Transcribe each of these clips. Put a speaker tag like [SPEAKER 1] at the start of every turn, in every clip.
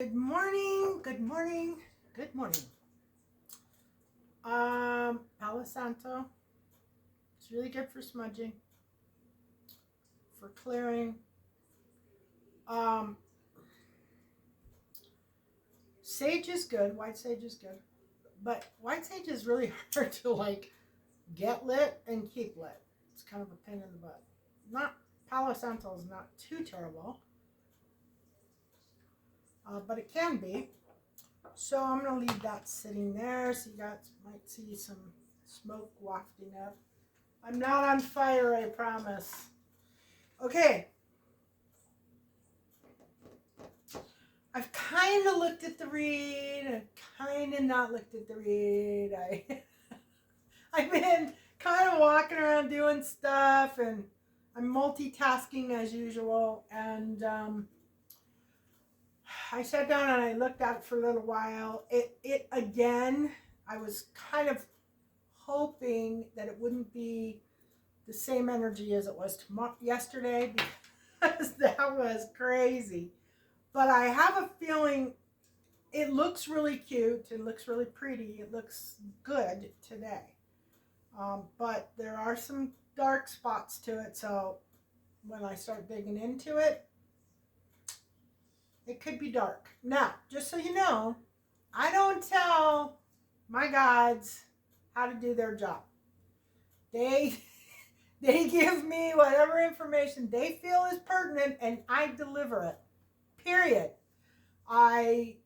[SPEAKER 1] Good morning, good morning, good morning. Palo Santo. It's really good for smudging, for clearing. Um, Sage is good. White sage is good, but white sage is really hard to get lit and keep lit. It's kind of a pain in the butt. Not Palo Santo is not too terrible, but it can be. So I'm gonna leave that sitting there. So you guys might see some smoke wafting up. I'm not on fire, I promise. Okay. I've kind of looked at the read. I've kind of not looked at the read. I've been kind of walking around doing stuff, and I'm multitasking as usual. And I sat down and I looked at it for a little while. It again. I was kind of hoping that it wouldn't be the same energy as it was yesterday because that was crazy. But I have a feeling it looks really cute. It looks really pretty. It looks good today. But there are some dark spots to it. So when I start digging into it, it could be dark. Now, just so you know, I don't tell my guides how to do their job. They they give me whatever information they feel is pertinent and I deliver it. Period. I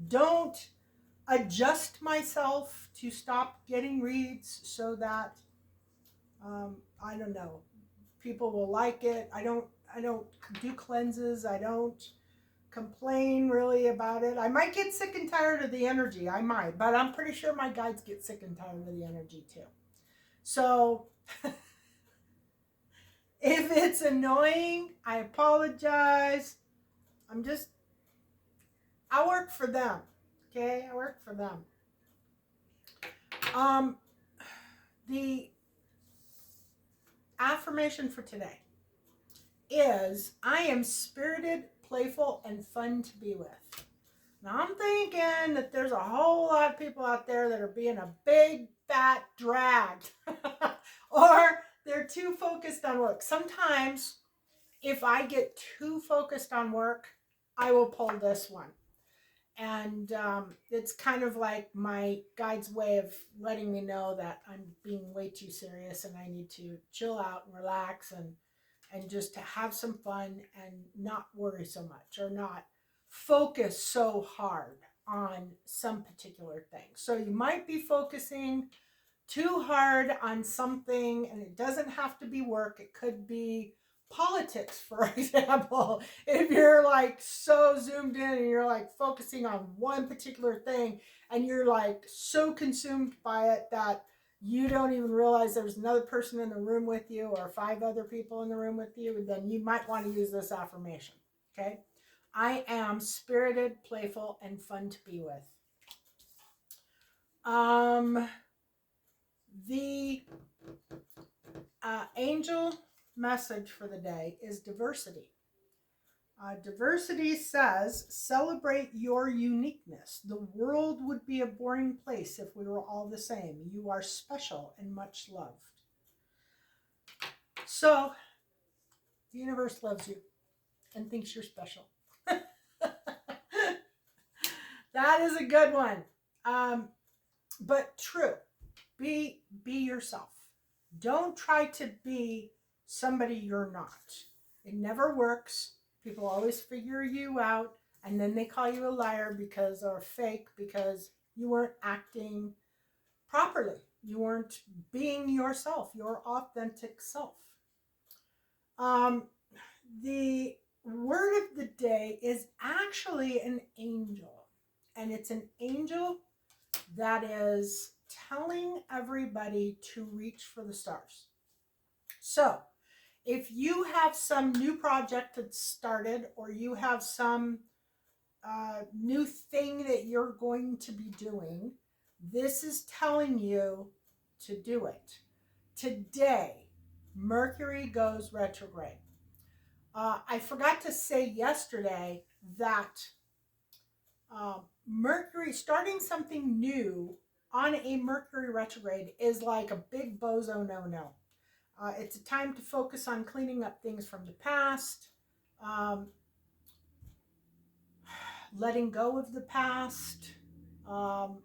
[SPEAKER 1] don't adjust myself to stop getting reads so that I don't know, people will like it. I don't do cleanses. I don't complain really about it. I might get sick and tired of the energy. I might, but I'm pretty sure my guides get sick and tired of the energy too. So if it's annoying, I apologize. I work for them. Okay, I work for them. The affirmation for today is I am spirited, playful, and fun to be with. Now I'm thinking that there's a whole lot of people out there that are being a big fat drag or they're too focused on work. Sometimes if I get too focused on work, I will pull this one. And it's kind of like my guide's way of letting me know that I'm being way too serious and I need to chill out and relax and just to have some fun and not worry so much or not focus so hard on some particular thing. So you might be focusing too hard on something, and it doesn't have to be work. It could be politics, for example. If you're like so zoomed in and you're like focusing on one particular thing and you're like so consumed by it that you don't even realize there's another person in the room with you or 5 other people in the room with you, then you might want to use this affirmation. Okay? I am spirited, playful, and fun to be with. The angel message for the day is diversity. Diversity says, celebrate your uniqueness. The world would be a boring place if we were all the same. You are special and much loved. So, the universe loves you and thinks you're special. That is a good one. But true. Be yourself. Don't try to be somebody you're not. It never works. People always figure you out and then they call you a liar or fake because you weren't acting properly. You weren't being yourself, your authentic self. The word of the day is actually an angel. And it's an angel that is telling everybody to reach for the stars. So, if you have some new project that's started or you have some new thing that you're going to be doing, this is telling you to do it. Today, Mercury goes retrograde. I forgot to say yesterday that Mercury, starting something new on a Mercury retrograde is like a big bozo no-no. It's a time to focus on cleaning up things from the past, um, letting go of the past, um,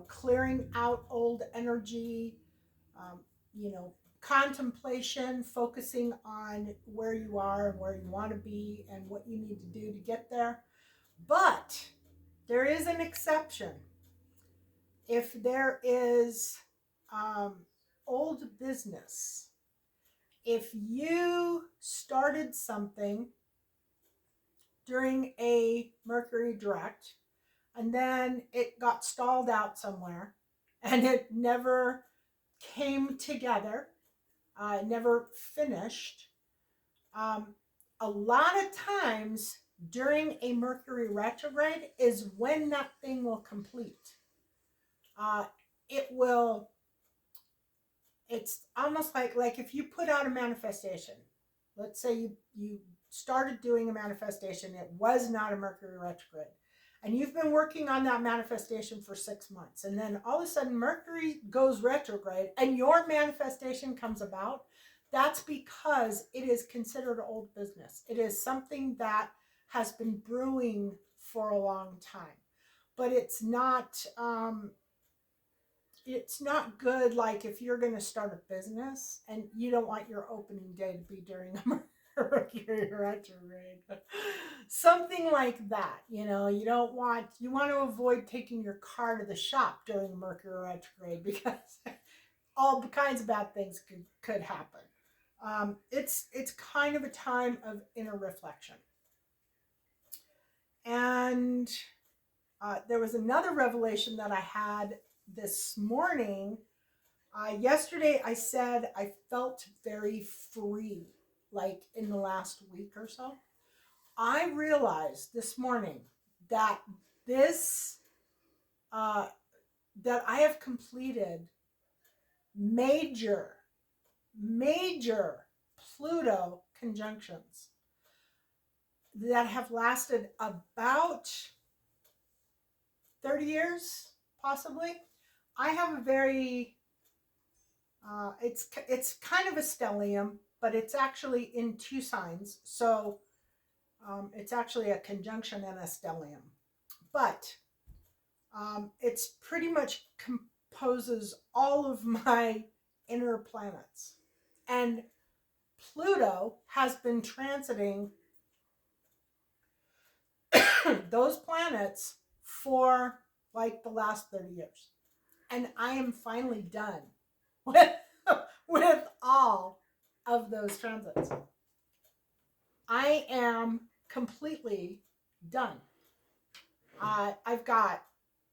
[SPEAKER 1] clearing out old energy, um, contemplation, focusing on where you are and where you want to be and what you need to do to get there. But there is an exception. If there is um, old business, if you started something during a Mercury direct and then it got stalled out somewhere and it never came together, never finished, um, a lot of times during a Mercury retrograde is when that thing will complete. Uh, it will, it's almost like if you put out a manifestation, let's say you started doing a manifestation, it was not a Mercury retrograde, and you've been working on that manifestation for 6 months, and then all of a sudden Mercury goes retrograde and your manifestation comes about. That's because it is considered old business. It is something that has been brewing for a long time, but it's not good. Like if you're going to start a business and you don't want your opening day to be during a Mercury retrograde, something like that. You want to avoid taking your car to the shop during Mercury retrograde because all kinds of bad things could happen. It's kind of a time of inner reflection. And there was another revelation that I had this morning. Yesterday, I said I felt very free, like in the last week or so. I realized this morning that this that I have completed major, major Pluto conjunctions that have lasted about 30 years, possibly. I have a very, it's kind of a stellium, but it's actually in two signs. So it's actually a conjunction and a stellium. But it's pretty much composes all of my inner planets. And Pluto has been transiting those planets for like the last 30 years. And I am finally done with, with all of those transits. I am completely done. I've got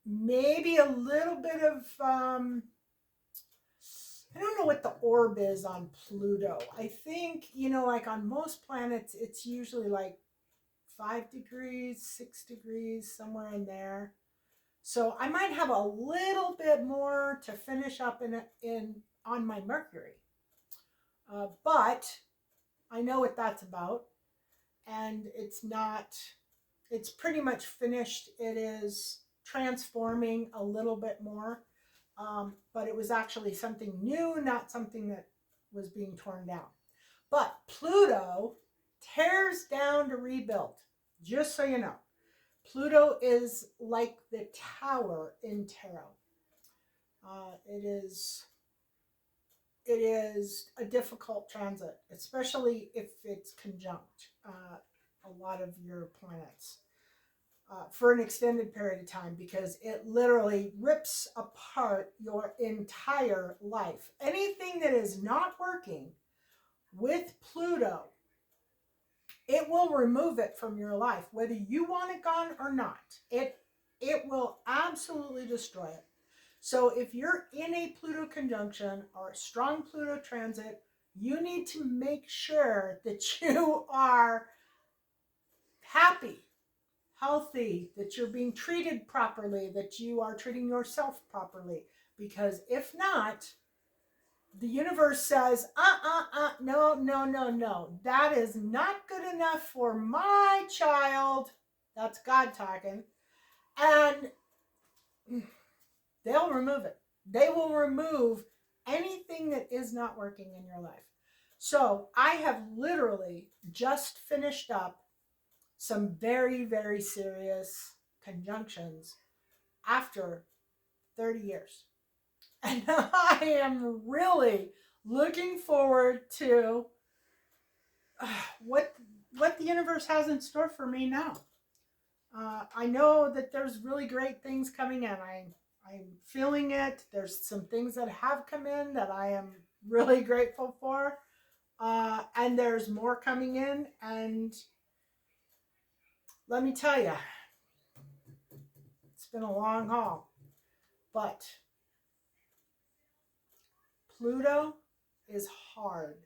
[SPEAKER 1] maybe a little bit of, I don't know what the orb is on Pluto. I think, like on most planets, it's usually like 5 degrees, 6 degrees, somewhere in there. So I might have a little bit more to finish up in on my Mercury. But I know what that's about. And it's pretty much finished. It is transforming a little bit more. But it was actually something new, not something that was being torn down. But Pluto tears down to rebuild, just so you know. Pluto is like the tower in tarot. It is a difficult transit, especially if it's conjunct a lot of your planets for an extended period of time, because it literally rips apart your entire life. Anything that is not working with Pluto, it will remove it from your life, whether you want it gone or not. It will absolutely destroy it. So if you're in a Pluto conjunction or a strong Pluto transit, you need to make sure that you are happy, healthy, that you're being treated properly, that you are treating yourself properly. Because if not, the universe says, no, no, no, no. That is not good enough for my child. That's God talking. And they'll remove it. They will remove anything that is not working in your life. So I have literally just finished up some very, very serious conjunctions after 30 years. And I am really looking forward to what the universe has in store for me now. I know that there's really great things coming in. I'm feeling it. There's some things that have come in that I am really grateful for. And there's more coming in. And let me tell you, it's been a long haul. But Pluto is hard.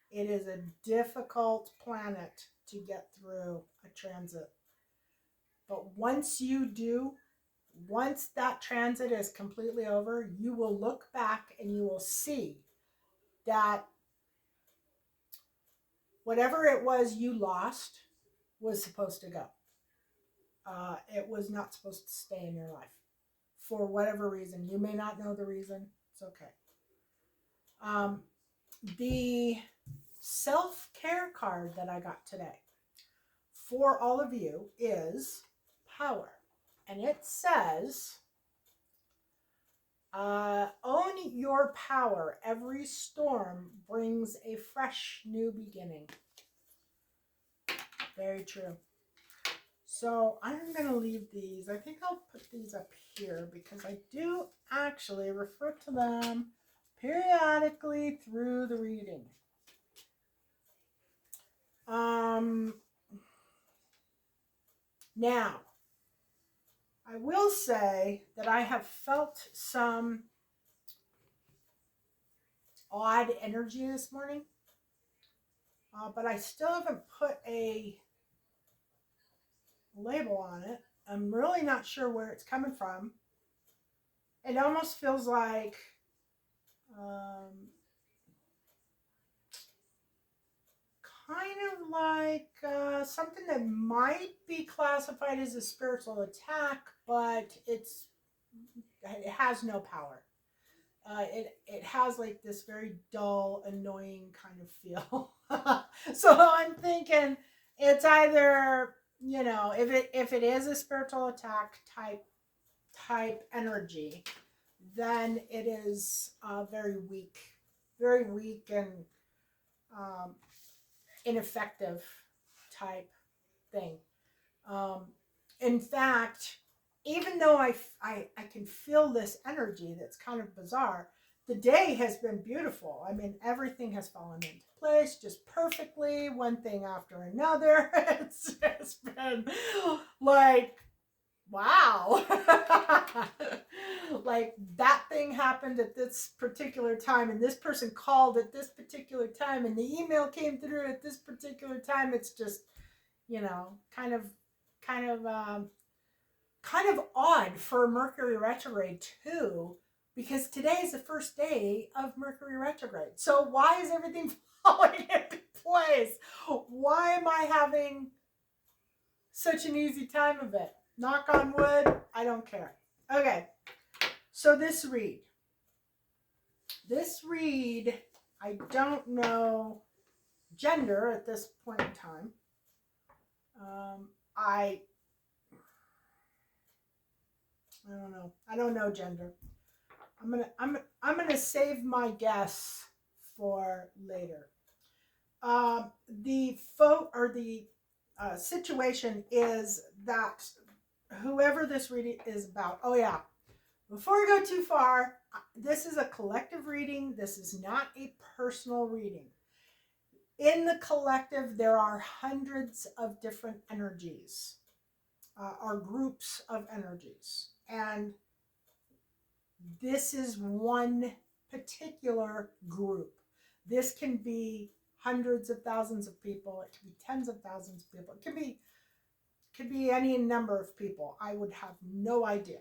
[SPEAKER 1] It is a difficult planet to get through a transit. But once you do, once that transit is completely over, you will look back and you will see that whatever it was you lost was supposed to go. It was not supposed to stay in your life for whatever reason. You may not know the reason. It's okay. The self-care card that I got today for all of you is power. And it says, own your power. Every storm brings a fresh new beginning. Very true. So I'm going to leave these. I think I'll put these up here because I do actually refer to them periodically through the reading. Now, I will say that I have felt some odd energy this morning, but I still haven't put a label on it. I'm really not sure where it's coming from. It almost feels like something that might be classified as a spiritual attack, but it has no power. It has like this very dull, annoying kind of feel. So I'm thinking it's either, if it is a spiritual attack type energy, then it is very weak and ineffective type thing. In fact, even though I can feel this energy that's kind of bizarre, the day has been beautiful. I mean, everything has fallen into place just perfectly, one thing after another. It's just been like, wow. Like that thing happened at this particular time, and this person called at this particular time, and the email came through at this particular time. It's just, kind of odd for Mercury retrograde too, because today is the first day of Mercury retrograde. So why is everything falling into place? Why am I having such an easy time of it? Knock on wood, I don't care. Okay, so this read, I don't know gender at this point in time. I don't know. I don't know gender. I'm gonna save my guess for later. The situation is that whoever this reading is about. Oh yeah. Before we go too far, this is a collective reading. This is not a personal reading. In the collective, there are hundreds of different energies, or groups of energies. And this is one particular group. This can be hundreds of thousands of people. It can be tens of thousands of people. It could be any number of people. I would have no idea.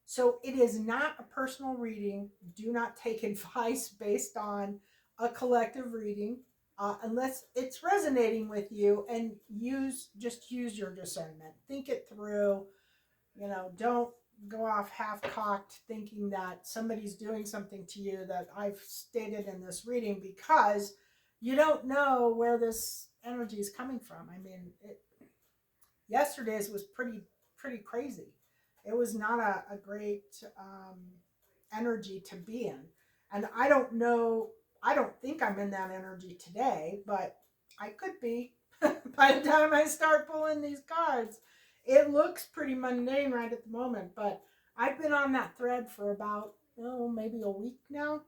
[SPEAKER 1] So it is not a personal reading. Do not take advice based on a collective reading unless it's resonating with you, and use your discernment. Think it through. don't go off half-cocked thinking that somebody's doing something to you that I've stated in this reading, because you don't know where this energy is coming from. I mean, yesterday's was pretty crazy. It was not a great energy to be in, and I don't know. I don't think I'm in that energy today, but I could be by the time I start pulling these cards. It looks pretty mundane right at the moment, but I've been on that thread for about maybe a week now,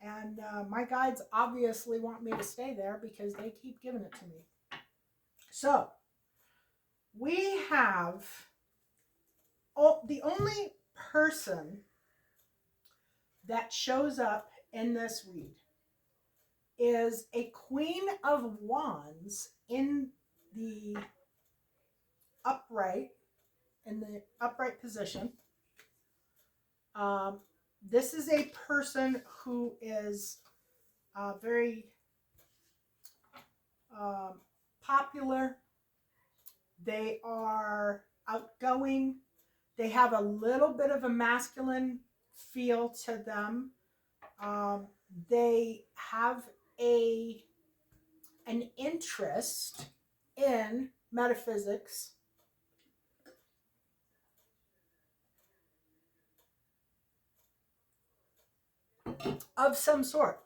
[SPEAKER 1] and my guides obviously want me to stay there because they keep giving it to me. So we have the only person that shows up in this read is a Queen of Wands the upright in the upright position. This is a person who is very popular. They are outgoing. They have a little bit of a masculine feel to them. They have an interest in metaphysics. Of some sort.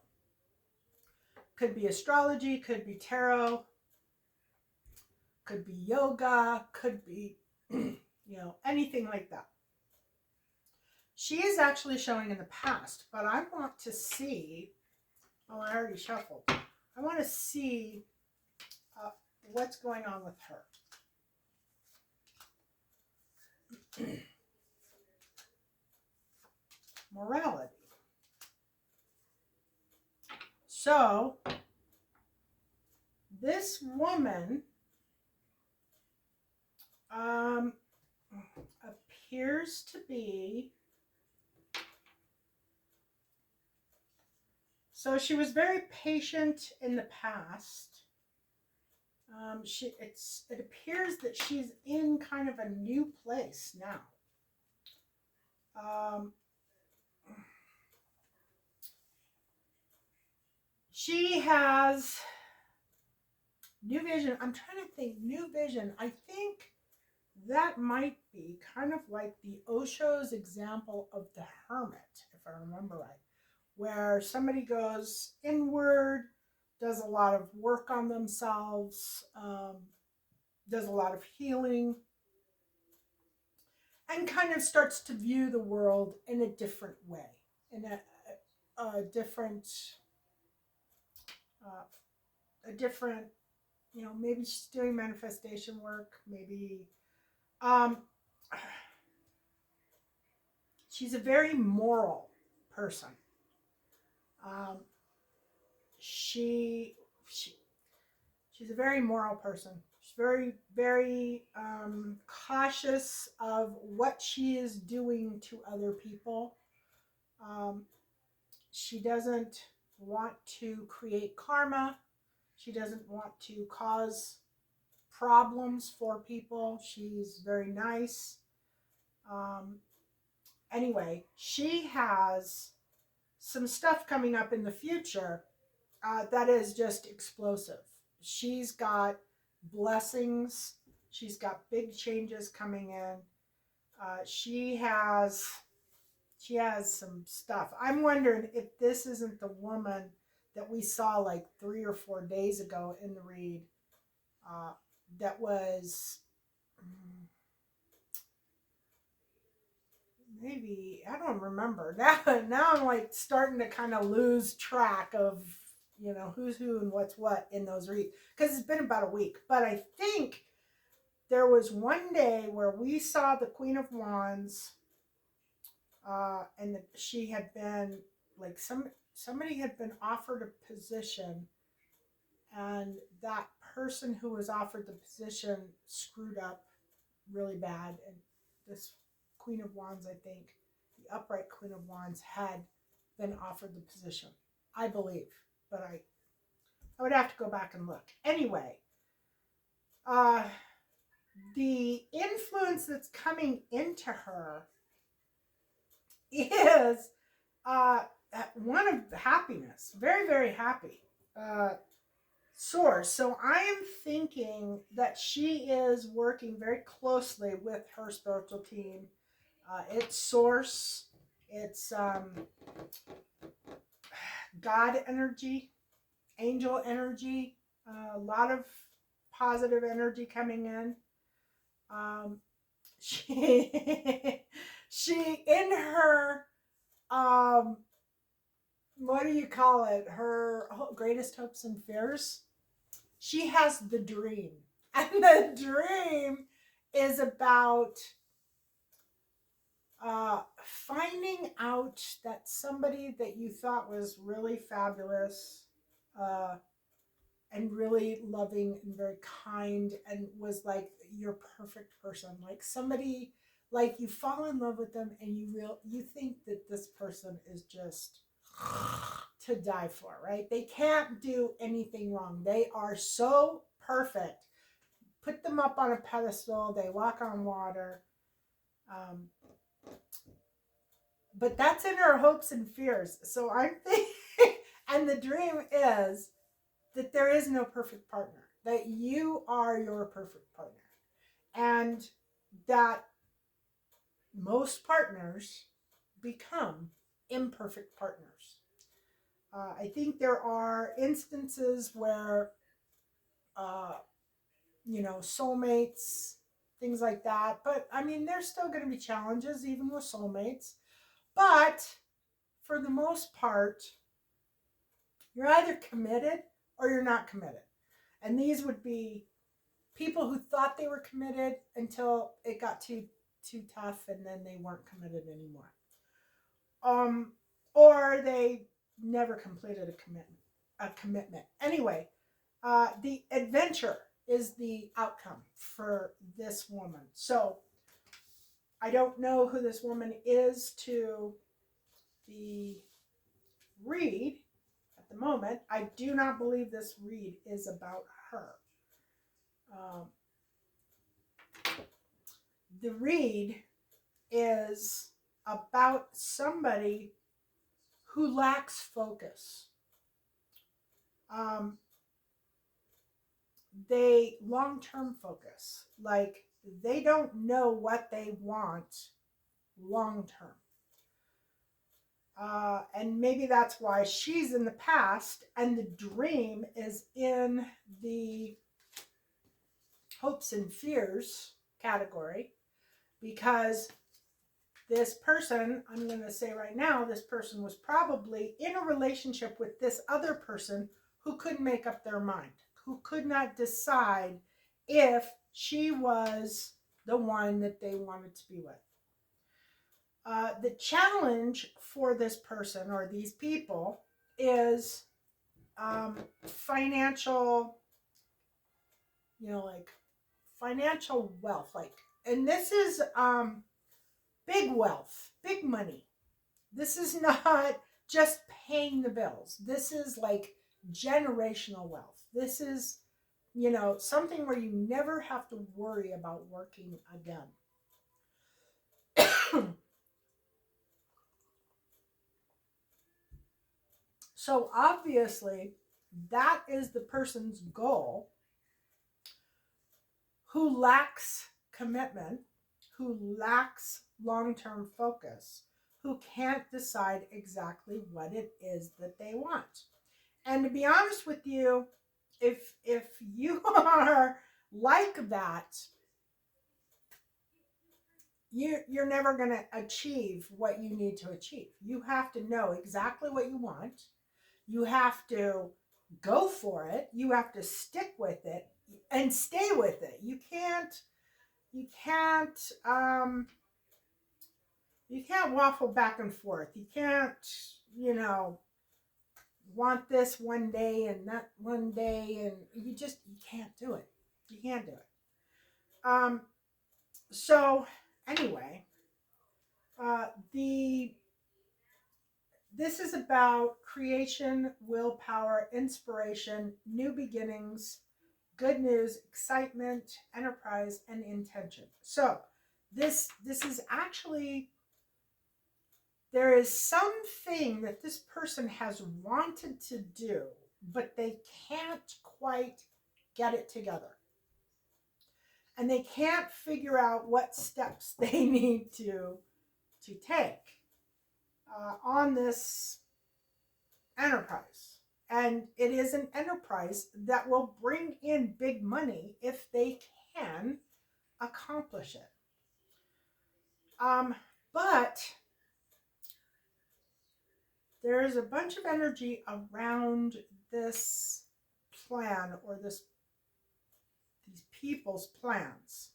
[SPEAKER 1] Could be astrology, could be tarot, could be yoga, could be, anything like that. She is actually showing in the past, but I want to see, I already shuffled. I want to see what's going on with her. Morality. So, this woman appears to be, so she was very patient in the past. It appears that she's in kind of a new place now. She has new vision. I'm trying to think. New vision. I think that might be kind of like the Osho's example of the hermit, if I remember right, where somebody goes inward, does a lot of work on themselves, does a lot of healing, and kind of starts to view the world in a different way, in a different, maybe she's doing manifestation work, maybe she's a very moral person. She's a very moral person. She's very, very cautious of what she is doing to other people. She doesn't want to create karma. She doesn't want to cause problems for people. She's very nice. Anyway, she has some stuff coming up in the future that is just explosive. She's got blessings. She's got big changes coming in. She has some stuff. I'm wondering if this isn't the woman that we saw like 3 or 4 days ago in the read. That was maybe, I don't remember. Now I'm like starting to kind of lose track of, who's who and what's what in those reads, because it's been about a week. But I think there was one day where we saw the Queen of Wands, and she had been like somebody had been offered a position, and that person who was offered the position screwed up really bad, and this Queen of Wands, I think, the upright Queen of Wands, had been offered the position, I believe, but I would have to go back and look. Anyway, the influence that's coming into her is uh, one of happiness, very, very happy uh, source. So I am thinking that she is working very closely with her spiritual team. It's source, it's God energy, angel energy, a lot of positive energy coming in. Um, she, she in her what do you call it? Her greatest hopes and fears. She has the dream, and the dream is about finding out that somebody that you thought was really fabulous uh, and really loving and very kind and was like your perfect person, like somebody like you fall in love with them and you think that this person is just to die for, right? They can't do anything wrong. They are so perfect. Put them up on a pedestal, they walk on water. um, but that's in our hopes and fears. So I'm thinking, and the dream is that there is no perfect partner, that you are your perfect partner, and that most partners become imperfect partners. I think there are instances where, uh, soulmates, things like that. But I mean, there's still going to be challenges even with soulmates. But for the most part, you're either committed or you're not committed. And these would be people who thought they were committed until it got too tough and then they weren't committed anymore. Um or they never completed a commitment. Anyway, the adventure is the outcome for this woman. So I don't know who this woman is to the read at the moment. I do not believe this read is about her. Um, the read is about somebody who lacks focus. Um, they long term focus, like they don't know what they want long term. And maybe that's why she's in the past and the dream is in the hopes and fears category, because this person, I'm going to say right now, this person was probably in a relationship with this other person who couldn't make up their mind, who could not decide if she was the one that they wanted to be with. The challenge for this person or these people is financial, like financial wealth. Like, and this is big wealth, big money. This is not just paying the bills. This is like generational wealth. This is, something where you never have to worry about working again. So obviously, that is the person's goal who lacks commitment, who lacks long term focus, who can't decide exactly what it is that they want. And to be honest with you, if you are like that, you're never going to achieve what you need to achieve. You have to know exactly what you want. You have to go for it. You have to stick with it and stay with it. You can't you can't waffle back and forth. You can't, you know, want this one day and that one day, and you can't do it. You can't do it. Um, so anyway, the this is about creation, willpower, inspiration, new beginnings, good news, excitement, enterprise, and intention. So this is actually, there is something that this person has wanted to do, but they can't quite get it together. And they can't figure out what steps they need to take on this enterprise. And it is an enterprise that will bring in big money if they can accomplish it. But there is a bunch of energy around this plan, or these people's plans,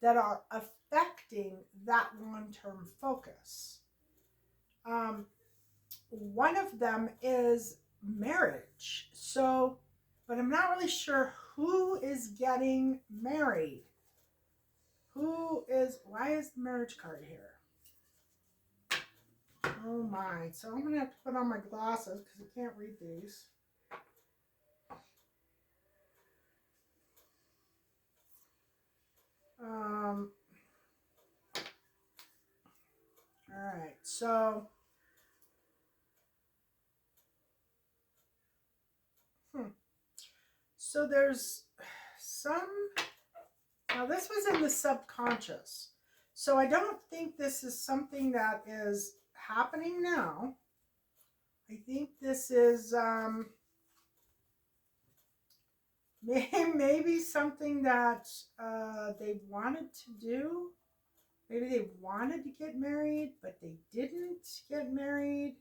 [SPEAKER 1] that are affecting that long-term focus. One of them is marriage. So, but I'm not really sure who is getting married. Why is the marriage card here? Oh my. So I'm going to have to put on my glasses because I can't read these. All right. So there's some, now this was in the subconscious. So I don't think this is something that is happening now. I think this is maybe something that they wanted to do. Maybe they wanted to get married, but they didn't get married.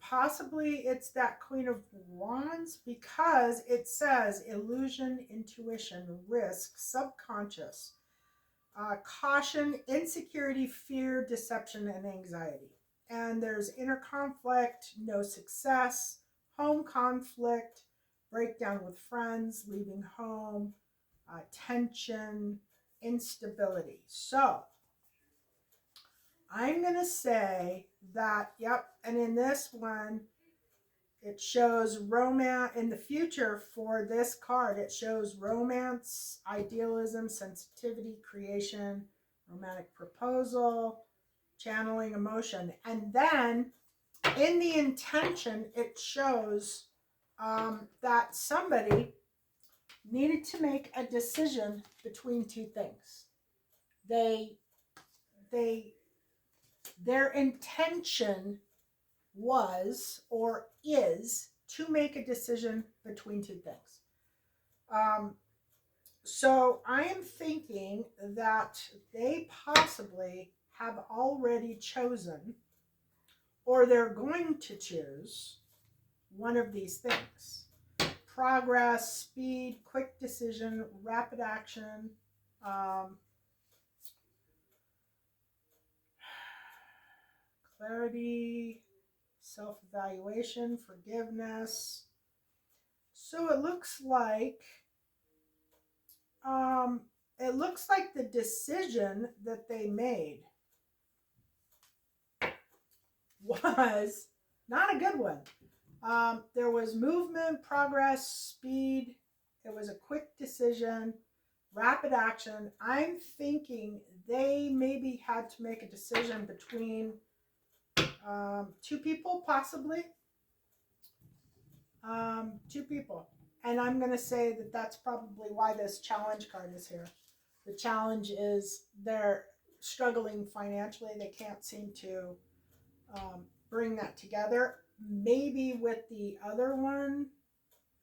[SPEAKER 1] Possibly it's that Queen of Wands, because it says illusion, intuition, risk, subconscious, caution, insecurity, fear, deception, and anxiety. And there's inner conflict, no success, home conflict, breakdown with friends, leaving home, tension, instability. So I'm going to say that, yep, and in this one, it shows romance. In the future for this card, it shows romance, idealism, sensitivity, creation, romantic proposal, channeling emotion. And then in the intention, it shows that somebody needed to make a decision between two things. Their intention was or is to make a decision between two things. So I am thinking that they possibly have already chosen, or they're going to choose, one of these things. Progress, speed, quick decision, rapid action, clarity, self-evaluation, forgiveness. So it looks like the decision that they made was not a good one. There was movement, progress, speed. It was a quick decision, rapid action. I'm thinking they maybe had to make a decision between two people, possibly. Two people. And I'm going to say that that's probably why this challenge card is here. The challenge is they're struggling financially. They can't seem to bring that together. Maybe with the other one,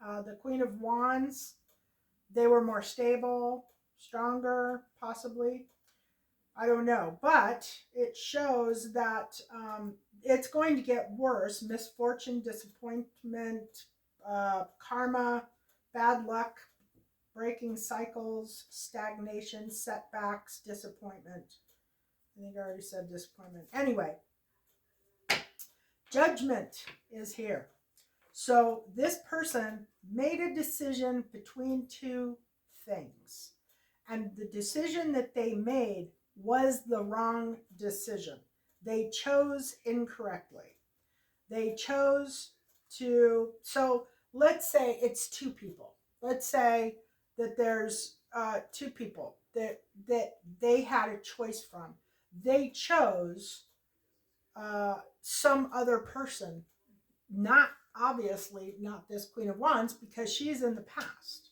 [SPEAKER 1] the Queen of Wands, they were more stable, stronger, possibly. I don't know. But it shows that it's going to get worse. Misfortune, disappointment, karma, bad luck, breaking cycles, stagnation, setbacks, disappointment. I think I already said disappointment. Anyway, judgment is here. So this person made a decision between two things. And the decision that they made was the wrong decision. They chose incorrectly. They chose to, so let's say it's two people. let's say that there's two people that they had a choice from. They chose some other person, not obviously not this Queen of Wands because she's in the past.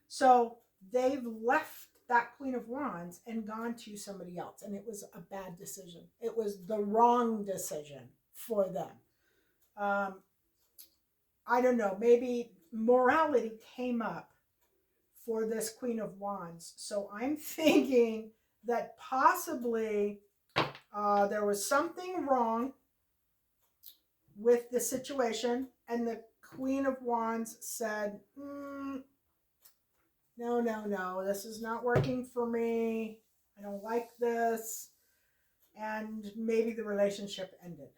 [SPEAKER 1] So they've left that Queen of Wands and gone to somebody else, and it was a bad decision. It was the wrong decision for them. Um, I don't know. Maybe morality came up for this Queen of Wands. So I'm thinking that possibly there was something wrong with the situation, and the Queen of Wands said, no, no, no, this is not working for me. I don't like this. And maybe the relationship ended.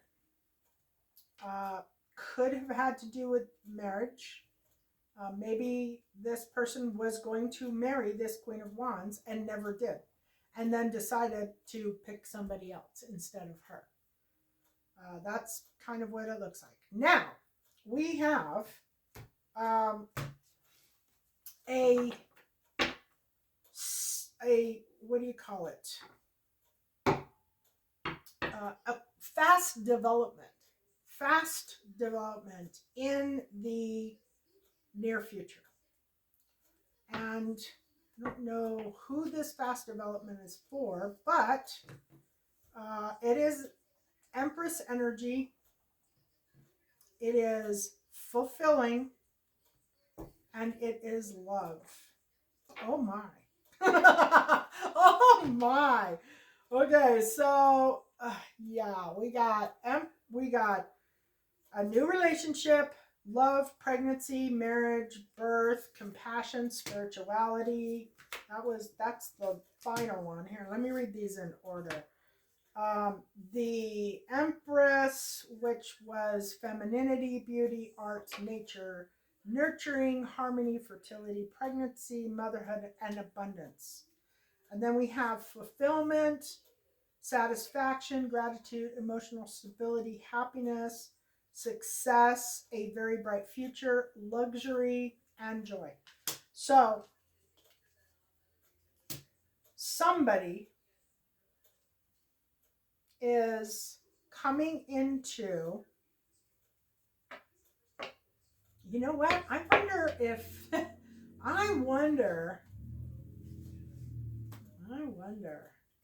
[SPEAKER 1] Could have had to do with marriage. Maybe this person was going to marry this Queen of Wands and never did, and then decided to pick somebody else instead of her. That's kind of what it looks like. Now, we have a what do you call it? A fast development in the near future. And I don't know who this fast development is for, but it is Empress energy. It is fulfilling, and it is love. Oh my. Oh my. Okay, so yeah, we got a new relationship, love, pregnancy, marriage, birth, compassion, spirituality. That's the final one. Here, let me read these in order. The Empress, which was femininity, beauty, arts, nature, nurturing, harmony, fertility, pregnancy, motherhood, and abundance. And then we have fulfillment, satisfaction, gratitude, emotional stability, happiness, success, a very bright future, luxury, and joy. So, somebody is coming into, you know what? I wonder if, I wonder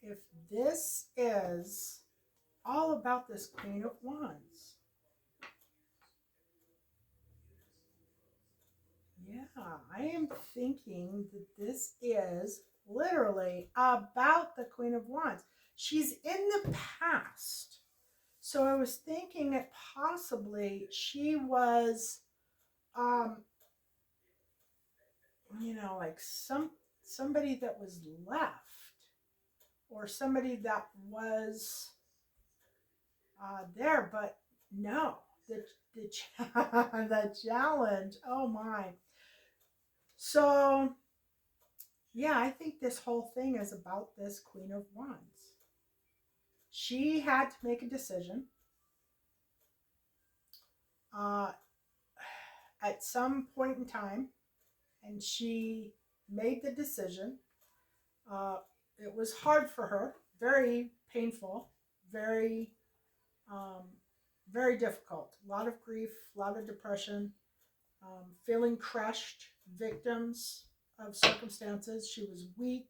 [SPEAKER 1] if this is all about this Queen of Wands. Yeah, I am thinking that this is literally about the Queen of Wands. She's in the past. So I was thinking that possibly she was, um, like somebody that was left, or somebody that was there, but no, the the challenge. Oh my! So yeah, I think this whole thing is about this Queen of Wands. She had to make a decision uh, at some point in time, and she made the decision. Uh, it was hard for her, very painful, very, um, very difficult. A lot of grief, a lot of depression, feeling crushed, victims of circumstances. She was weak,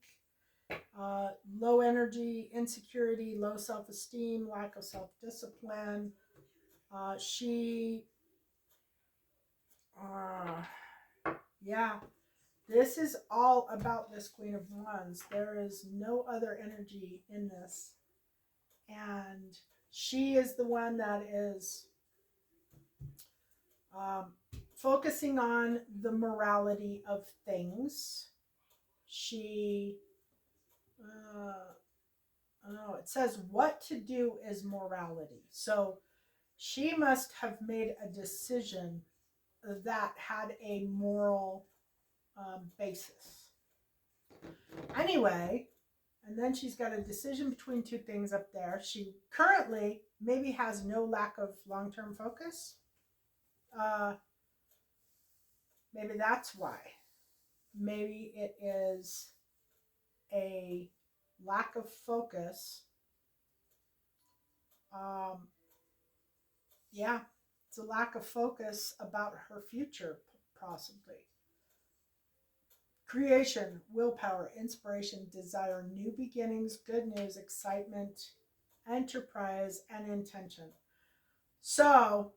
[SPEAKER 1] low energy, insecurity, low self esteem, lack of self discipline. She, yeah, this is all about this Queen of Wands. There is no other energy in this. And she is the one that is um, focusing on the morality of things. She, oh, it says what to do is morality. So she must have made a decision that had a moral basis. Anyway, and then she's got a decision between two things up there. She currently maybe has no lack of long-term focus. Maybe that's why. Maybe it is a lack of focus. Um, yeah, it's a lack of focus about her future, possibly. Creation, willpower, inspiration, desire, new beginnings, good news, excitement, enterprise, and intention. So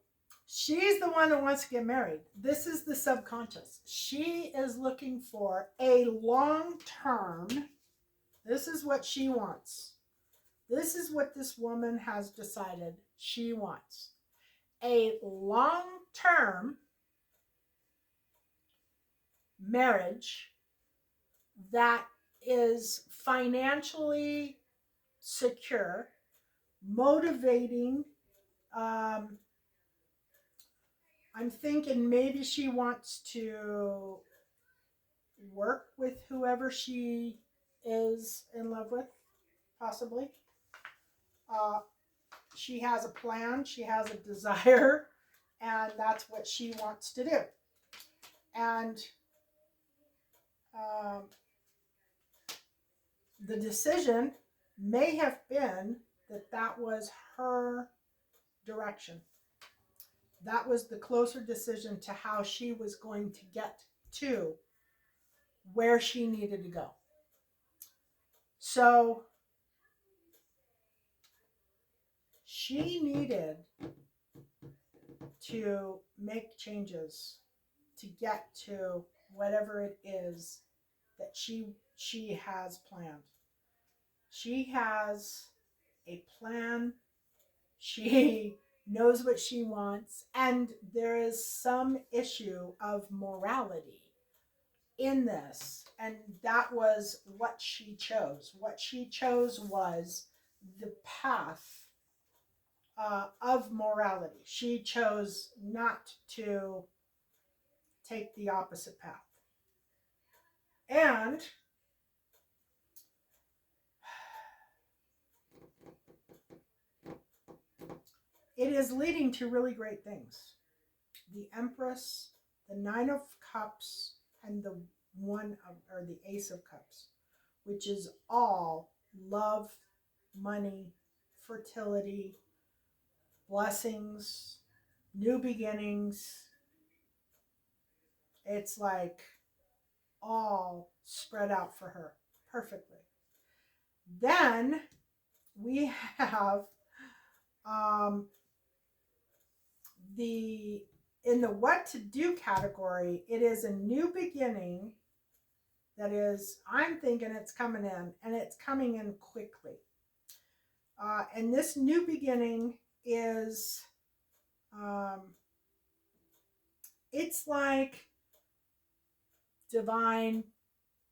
[SPEAKER 1] she's the one that wants to get married. This is the subconscious. She is looking for a long term, this is what she wants. This is what this woman has decided she wants. A long term marriage that is financially secure, motivating. Um, I'm thinking maybe she wants to work with whoever she is in love with, possibly. Uh, she has a plan, she has a desire, and that's what she wants to do. And um, the decision may have been that that was her direction. That was the closer decision to how she was going to get to where she needed to go. So she needed to make changes to get to whatever it is that she has planned. She has a plan. She knows what she wants, and there is some issue of morality in this, and that was what she chose. What she chose was the path of morality. She chose not to take the opposite path. And it is leading to really great things. The Empress, the Nine of Cups, and the or the Ace of Cups, which is all love, money, fertility, blessings, new beginnings. It's like all spread out for her perfectly. Then we have um, the in the what to do category. It is a new beginning that is, I'm thinking it's coming in, and it's coming in quickly. And this new beginning is, um, it's like divine,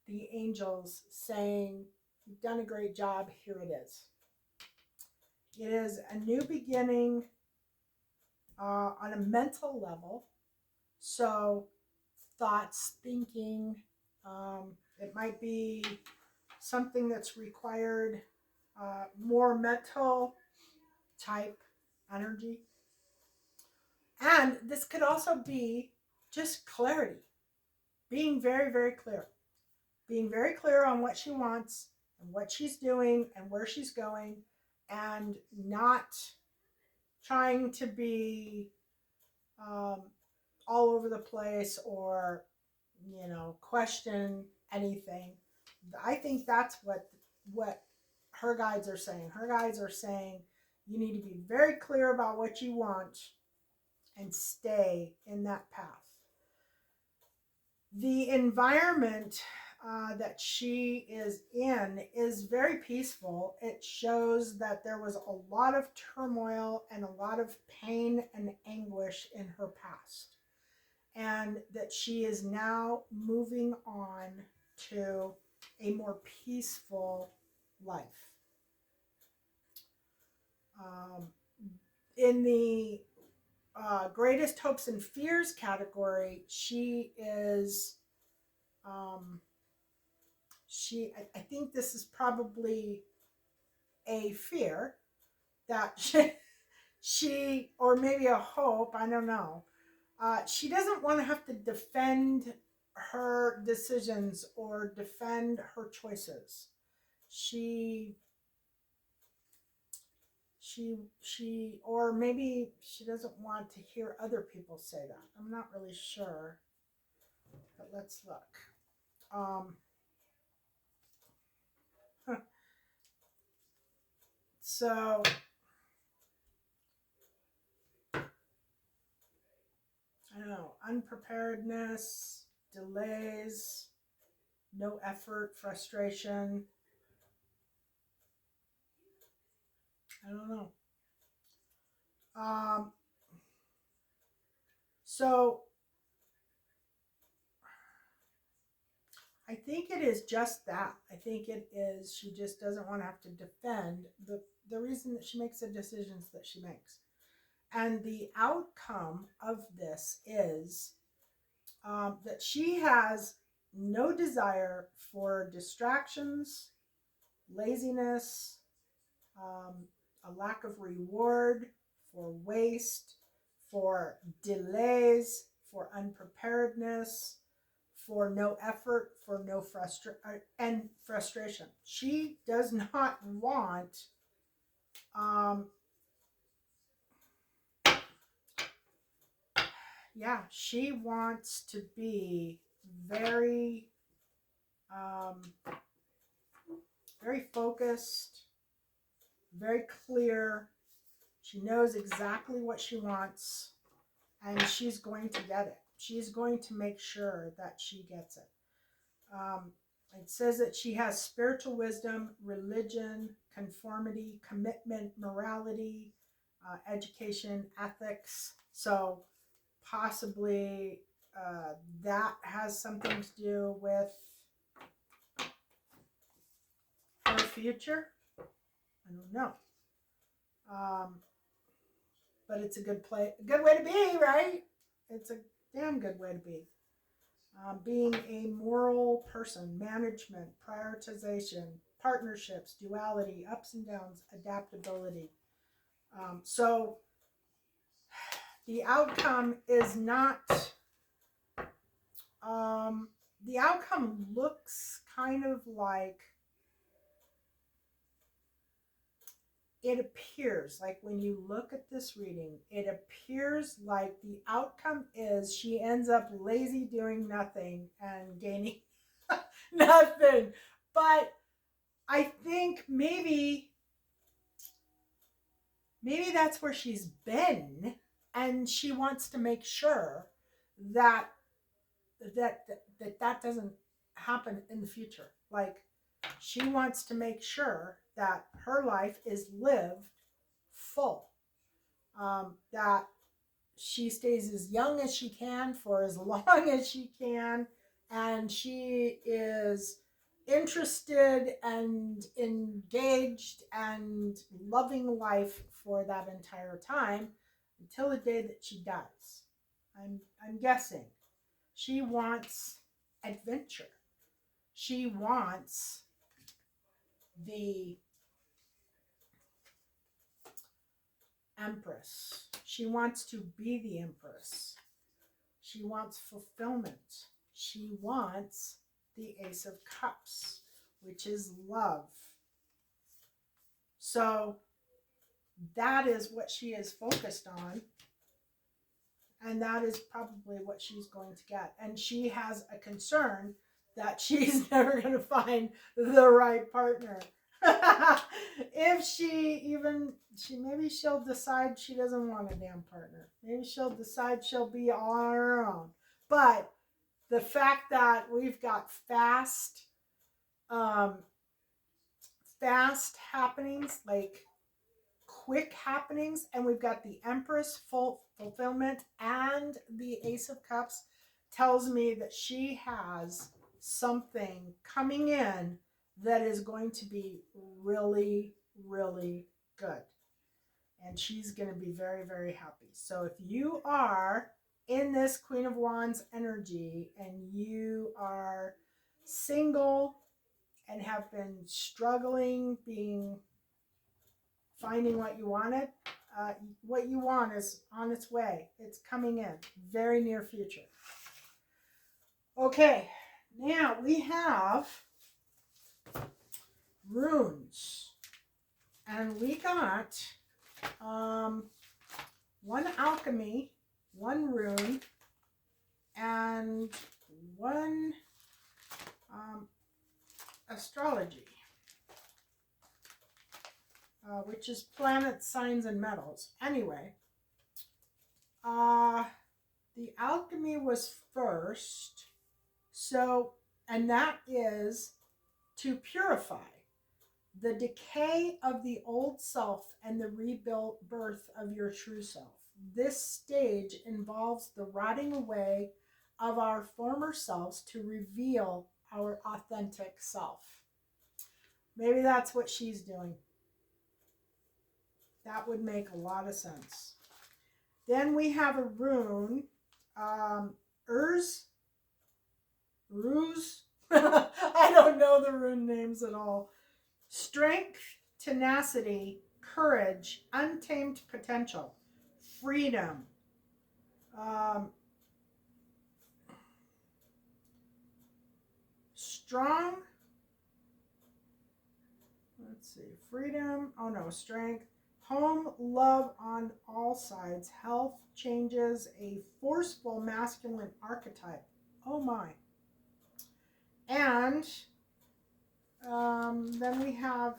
[SPEAKER 1] the angels saying, you've done a great job, here it is. It is a new beginning on a mental level. So, thoughts, thinking, it might be something that's required more mental type energy. And this could also be just clarity, being very, very clear, being very clear on what she wants and what she's doing and where she's going, and not trying to be um, all over the place or, question anything. I think that's what her guides are saying. Her guides are saying you need to be very clear about what you want and stay in that path. The environment that she is in is very peaceful. It shows that there was a lot of turmoil and a lot of pain and anguish in her past, and that she is now moving on to a more peaceful life. Um, in the greatest hopes and fears category, she is I think this is probably a fear that she or maybe a hope, I don't know. She doesn't want to have to defend her decisions or defend her choices. She or maybe she doesn't want to hear other people say that. I'm not really sure, but let's look. So I don't know, unpreparedness, delays, no effort, frustration. I don't know. Um, so I think it is just that. I think it is she just doesn't want to have to defend the reason that she makes the decisions that she makes. And the outcome of this is that she has no desire for distractions, laziness, um, a lack of reward, for waste, for delays, for unpreparedness, for no effort, for no frustration. She does not want she wants to be very um, very focused, very clear. She knows exactly what she wants, and she's going to get it. She's going to make sure that she gets it. It says that she has spiritual wisdom, religion, conformity, commitment, morality, education, ethics. So possibly that has something to do with her future. I don't know. But it's a good way to be, right? It's a damn good way to be. Being a moral person, management, prioritization, partnerships, duality, ups and downs, adaptability. So the outcome is not, the outcome looks kind of like, it appears like when you look at this reading, it appears like the outcome is she ends up lazy doing nothing and gaining nothing. But I think maybe that's where she's been, and she wants to make sure that that doesn't happen in the future. Like, she wants to make sure that her life is lived full, that she stays as young as she can for as long as she can, and she is interested and engaged and loving life for that entire time until the day that she dies. I'm guessing she wants adventure. She wants the Empress. She wants to be the Empress. She wants fulfillment. She wants the Ace of Cups, which is love. So that is what she is focused on. And that is probably what she's going to get. And she has a concern that she's never going to find the right partner. If maybe she'll decide she doesn't want a damn partner. Maybe she'll decide she'll be all on her own. But the fact that we've got fast happenings, like quick happenings, and we've got the Empress, full fulfillment, and the Ace of Cups, tells me that she has something coming in that is going to be really, really good. And she's going to be very, very happy. So if you are in this Queen of Wands energy and you are single and have been struggling finding what you wanted, what you want is on its way. It's coming in very near future. Okay, now we have runes. And we got one alchemy, one rune, and one astrology, which is planets, signs, and metals. Anyway, the alchemy was first, so, and that is to purify the decay of the old self and the rebirth of your true self. This stage involves the rotting away of our former selves to reveal our authentic self. Maybe that's what she's doing. That would make a lot of sense. Then we have a rune, Ruse. I don't know the rune names at all. Strength, tenacity, courage, untamed potential, freedom, strong, let's see, freedom, oh no, strength, home, love on all sides, health, changes, a forceful masculine archetype. Oh my. And then we have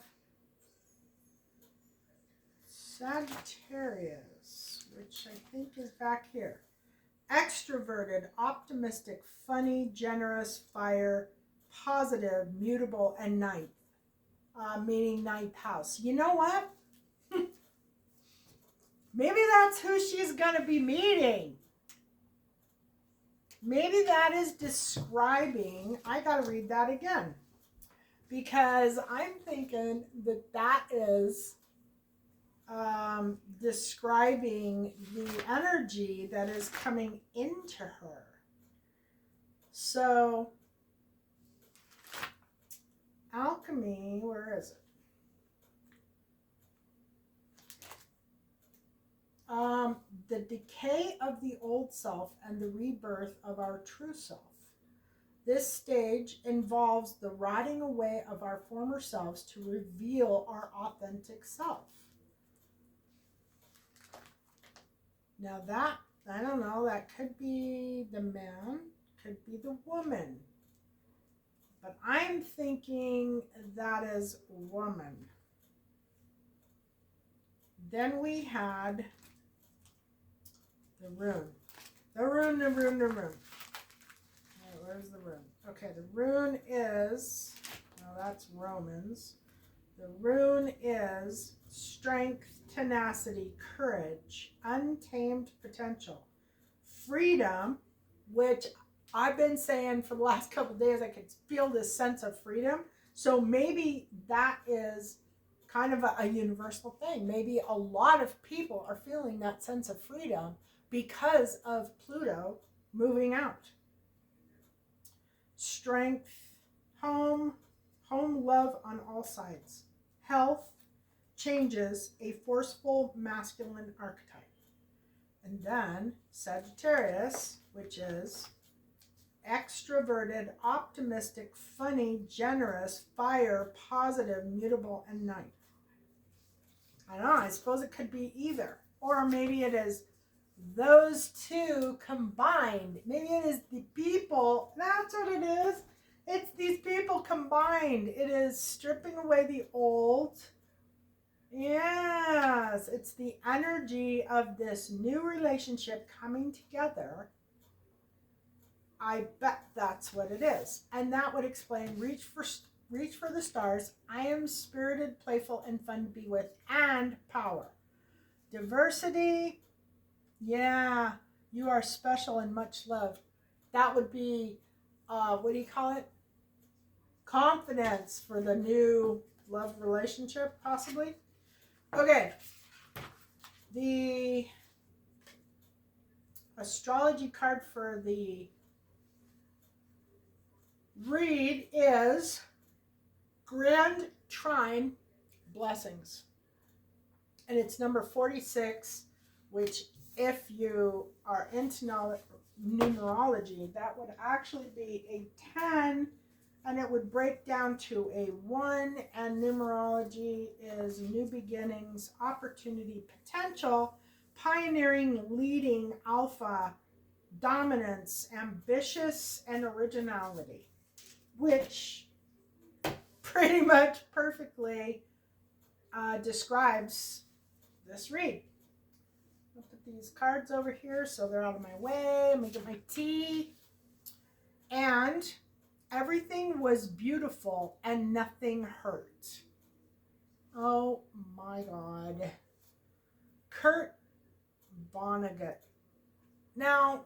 [SPEAKER 1] Sagittarius, which I think is back here. Extroverted, optimistic, funny, generous, fire, positive, mutable, and ninth, meaning ninth house. You know what? Maybe that's who she's going to be meeting. Maybe that is describing, I got to read that again, because I'm thinking that that is describing the energy that is coming into her. So, alchemy, where is it? The decay of the old self and the rebirth of our true self. This stage involves the rotting away of our former selves to reveal our authentic self. Now that, I don't know, that could be the man, could be the woman. But I'm thinking that is woman. Then we had the rune. The rune. All right, where's the rune? Okay, the rune is, well, that's Romans. The rune is strength, tenacity, courage, untamed potential, freedom, which I've been saying for the last couple of days, I could feel this sense of freedom. So maybe that is kind of a universal thing. Maybe a lot of people are feeling that sense of freedom because of Pluto moving out. Strength, home, love on all sides. Health, changes, a forceful masculine archetype. And then Sagittarius, which is extroverted, optimistic, funny, generous, fire, positive, mutable, and ninth. I don't know, I suppose it could be either. Or maybe it is those two combined. Maybe it is the people. That's what it is. It's these people combined. It is stripping away the old. Yes, it's the energy of this new relationship coming together. I bet that's what it is. And that would explain reach for the stars. I am spirited, playful, and fun to be with, and power. Diversity. Yeah, you are special and much loved. That would be, what do you call it? Confidence for the new love relationship, possibly. Okay. The astrology card for the read is Grand Trine Blessings. And it's number 46, which if you are into numerology, that would actually be a 10, and it would break down to a 1. And numerology is new beginnings, opportunity, potential, pioneering, leading, alpha, dominance, ambitious, and originality, which pretty much perfectly describes this read. I'll put these cards over here so they're out of my way. Let me get my tea. And everything was beautiful and nothing hurt. Oh my God. Kurt Vonnegut. Now,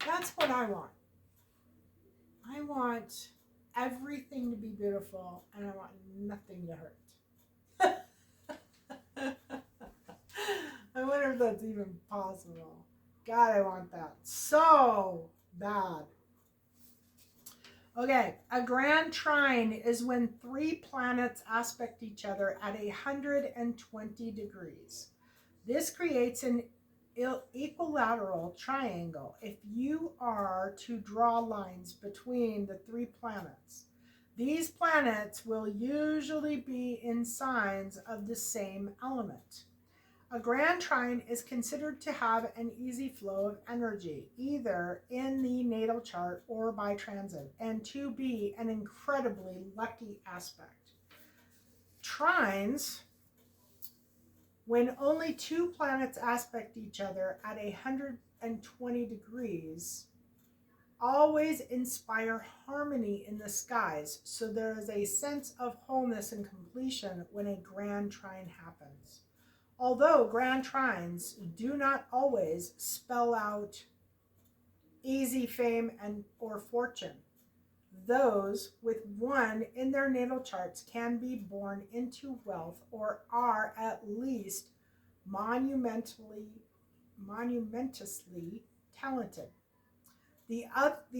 [SPEAKER 1] that's what I want. I want everything to be beautiful and I want nothing to hurt. I wonder if that's even possible. God, I want that so bad. Okay, a grand trine is when 3 planets aspect each other at 120 degrees. This creates an equilateral triangle if you are to draw lines between the 3 planets. These planets will usually be in signs of the same element. A grand trine is considered to have an easy flow of energy, either in the natal chart or by transit, and to be an incredibly lucky aspect. Trines, when only 2 planets aspect each other at 120 degrees, always inspire harmony in the skies, so there is a sense of wholeness and completion when a grand trine happens. Although grand trines do not always spell out easy fame or fortune, those with 1 in their natal charts can be born into wealth or are at least monumentously talented. The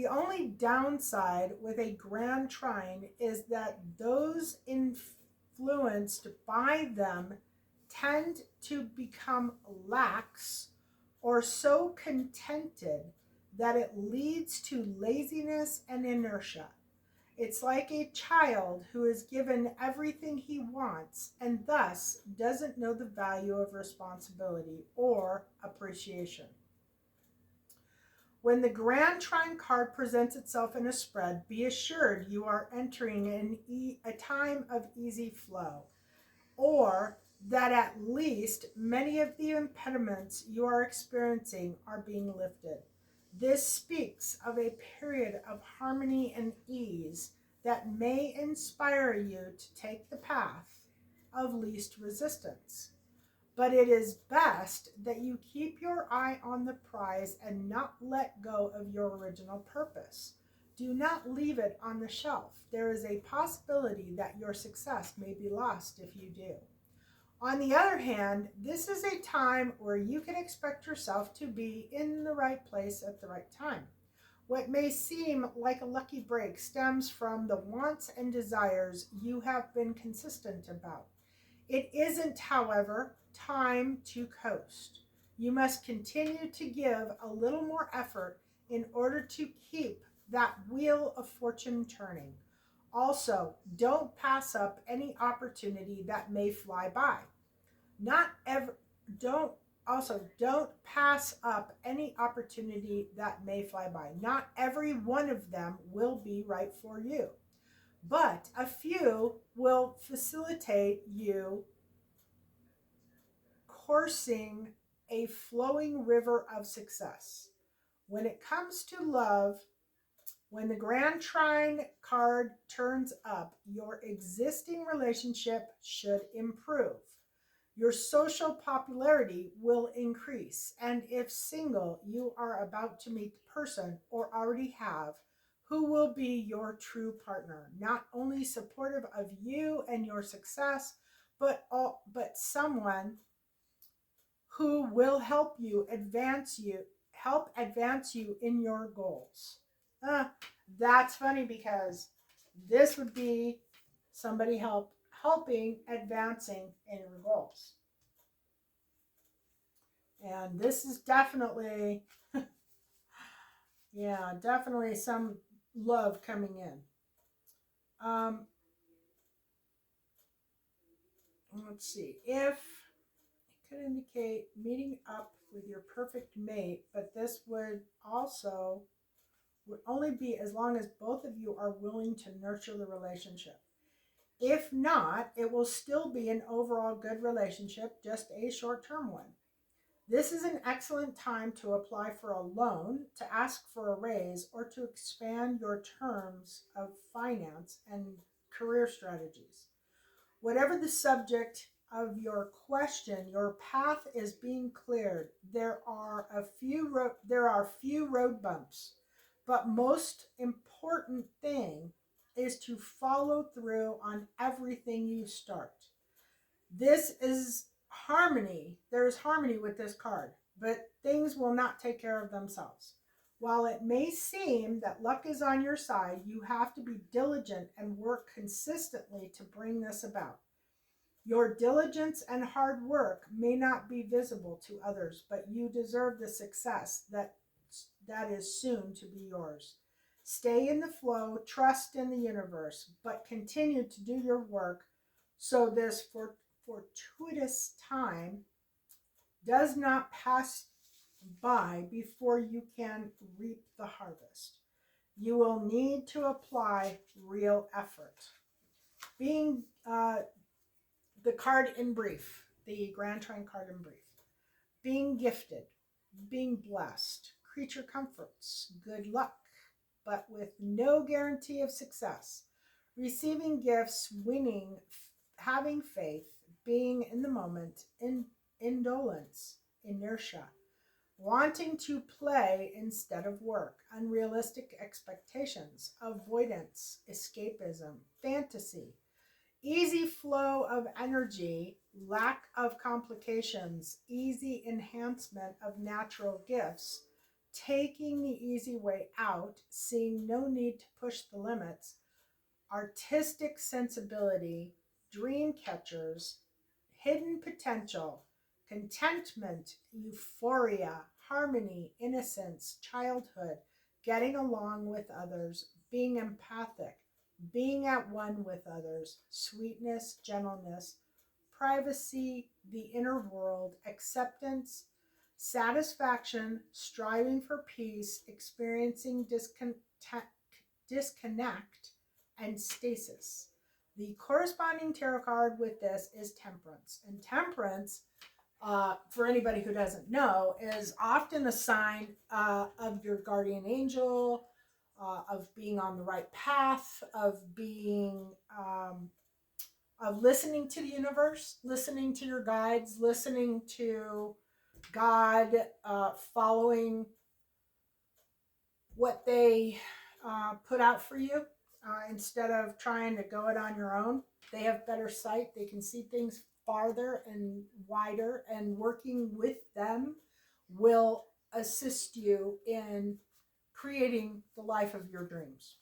[SPEAKER 1] only downside with a grand trine is that those influenced by them tend to become lax or so contented that it leads to laziness and inertia. It's like a child who is given everything he wants and thus doesn't know the value of responsibility or appreciation. When the grand trine card presents itself in a spread, be assured you are entering a time of easy flow, or that at least many of the impediments you are experiencing are being lifted. This speaks of a period of harmony and ease that may inspire you to take the path of least resistance. But it is best that you keep your eye on the prize and not let go of your original purpose. Do not leave it on the shelf. There is a possibility that your success may be lost if you do. On the other hand, this is a time where you can expect yourself to be in the right place at the right time. What may seem like a lucky break stems from the wants and desires you have been consistent about. It isn't, however, time to coast. You must continue to give a little more effort in order to keep that wheel of fortune turning. Also, don't pass up any opportunity that may fly by. Don't pass up any opportunity that may fly by. Not every one of them will be right for you, but a few will facilitate you coursing a flowing river of success. When it comes to love, when the Grand Trine card turns up, your existing relationship should improve. Your social popularity will increase, and if single, you are about to meet the person, or already have, who will be your true partner, not only supportive of you and your success, but someone who will help advance you in your goals. That's funny because this would be somebody helping advancing in your goals. And this is definitely Yeah, definitely some love coming in. Um, let's see. If it could indicate meeting up with your perfect mate, but this would only be as long as both of you are willing to nurture the relationship. If not, it will still be an overall good relationship, just a short-term one. This is an excellent time to apply for a loan, to ask for a raise, or to expand your terms of finance and career strategies. Whatever the subject of your question, your path is being cleared. There are few road bumps, but most important thing is to follow through on everything you start. This is harmony. There's harmony with this card, but things will not take care of themselves. While it may seem that luck is on your side, you have to be diligent and work consistently to bring this about. Your diligence and hard work may not be visible to others, but you deserve the success that is soon to be yours. Stay in the flow, trust in the universe, but continue to do your work so this fortuitous time does not pass by before you can reap the harvest. You will need to apply real effort. Being the card in brief, the Grand Trine card in brief. Being gifted, being blessed, creature comforts, good luck, but with no guarantee of success. Receiving gifts, winning, having faith, being in the moment, indolence, inertia, wanting to play instead of work, unrealistic expectations, avoidance, escapism, fantasy, easy flow of energy, lack of complications, easy enhancement of natural gifts, taking the easy way out, seeing no need to push the limits, artistic sensibility, dream catchers, hidden potential, contentment, euphoria, harmony, innocence, childhood, getting along with others, being empathic, being at one with others, sweetness, gentleness, privacy, the inner world, acceptance, satisfaction, striving for peace, experiencing disconnect, and stasis. The corresponding tarot card with this is Temperance. And Temperance, for anybody who doesn't know, is often a sign of your guardian angel, of being on the right path, of listening to the universe, listening to your guides, listening to God, following what they put out for you instead of trying to go it on your own. They have better sight. They can see things farther and wider, and working with them will assist you in creating the life of your dreams.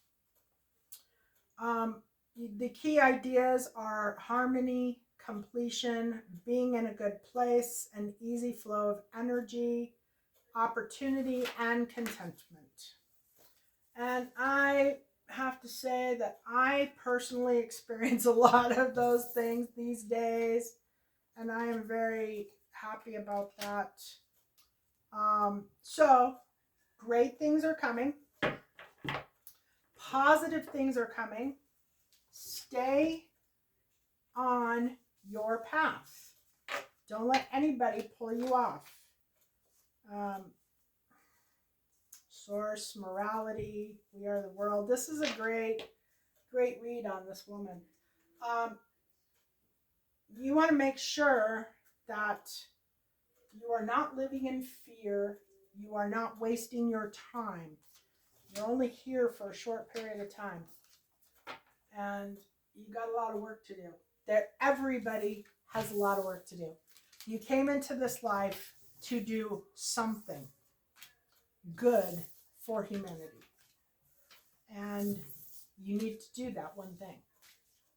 [SPEAKER 1] Um, the key ideas are harmony, completion, being in a good place, an easy flow of energy, opportunity, and contentment. And I have to say that I personally experience a lot of those things these days, and I am very happy about that. So, great things are coming, positive things are coming. Stay on your path. Don't let anybody pull you off. Um, Source, morality, we are the world. This is a great read on this woman. Um, you want to make sure that you are not living in fear. You are not wasting your time. You're only here for a short period of time. And you got a lot of work to do. Everybody has a lot of work to do. You came into this life to do something good for humanity. And you need to do that one thing.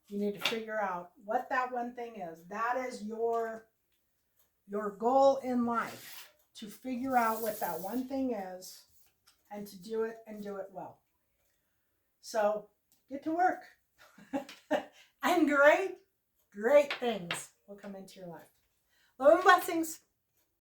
[SPEAKER 1] You need to figure out what that one thing is. That is your goal in life, to figure out what that one thing is and to do it and do it well. So get to work. And great things will come into your life. Love and blessings.